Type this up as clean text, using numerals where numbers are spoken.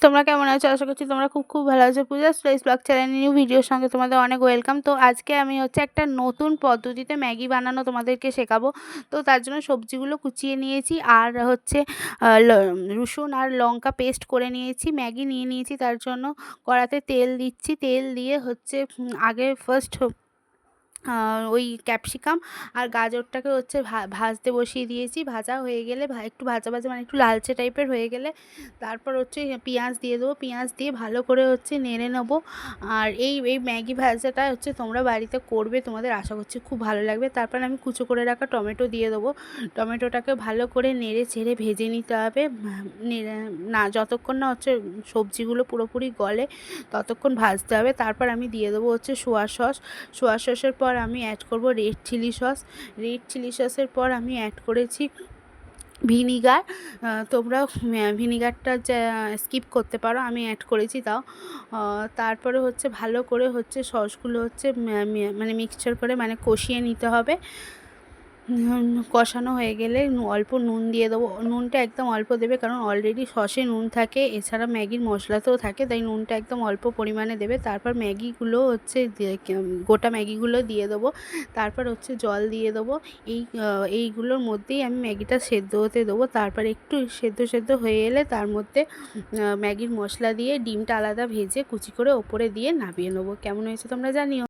তোমরা কেমন আছো? আশা করছি তোমরা খুব ভালো আছো। পূজাস স্পাইস ব্লগ চ্যানেলের নিউ ভিডিওর সঙ্গে তোমাদের অনেক ওয়েলকাম। তো আজকে আমি হচ্ছে একটা নতুন পদ্ধতিতে ম্যাগি বানানো তোমাদেরকে শেখাবো। তো তার জন্য সবজিগুলো কুচিয়ে নিয়েছি আর হচ্ছে রসুন আর লঙ্কা পেস্ট করে নিয়েছি। ম্যাগি নিয়ে নিয়েছি, তার জন্য কড়াতে তেল দিচ্ছি। তেল দিয়ে হচ্ছে আগে ফার্স্ট ওই ক্যাপসিকাম আর গাজরটাকে হচ্ছে ভাজতে বসিয়ে দিয়েছি। ভাজা হয়ে গেলে একটু ভাজা ভাজা মানে একটু লালচে টাইপের হয়ে গেলে তারপর হচ্ছে পেঁয়াজ দিয়ে দেবো। পেঁয়াজ দিয়ে ভালো করে হচ্ছে নেড়ে নেবো। আর এই ম্যাগি ভাজাটা হচ্ছে তোমরা বাড়িতে করবে, তোমাদের আশা করছি খুব ভালো লাগবে। তারপর আমি কুচো করে রাখা টমেটো দিয়ে দেবো। টমেটোটাকে ভালো করে নেড়ে চেড়ে ভেজে নিতে হবে। না যতক্ষণ না হচ্ছে সবজিগুলো পুরোপুরি গলে ততক্ষণ ভাজতে হবে। তারপর আমি দিয়ে দেবো হচ্ছে সোয়া সসের পর আমি অ্যাড করব red chilli sauce. Red chilli সসের পর আমি অ্যাড করেছি ভিনিগার। তোমরা ভিনিগারটা স্কিপ করতে পারো, আমি অ্যাড করেছি তাও। তারপরে হচ্ছে ভালো করে হচ্ছে সসগুলো হচ্ছে মানে মিক্সচার করে মানে কষিয়ে নিতে হবে। কষানো হয়ে গেলে অল্প নুন দিয়ে দেবো। নুনটা একদম অল্প দেবে, কারণ অলরেডি সসে নুন থাকে, এছাড়া ম্যাগির মশলাতেও থাকে, তাই নুনটা একদম অল্প পরিমাণে দেবে। তারপর ম্যাগিগুলো হচ্ছে গোটা ম্যাগিগুলো দিয়ে দেবো। তারপর হচ্ছে জল দিয়ে দেবো। এইগুলোর মধ্যেই আমি ম্যাগিটা সেদ্ধ হতে দেবো। তারপর একটু সেদ্ধ হয়ে এলে তার মধ্যে ম্যাগির মশলা দিয়ে ডিমটা আলাদা ভেজে কুচি করে ওপরে দিয়ে নামিয়ে নেবো। কেমন হয়েছে তোমরা জানিও।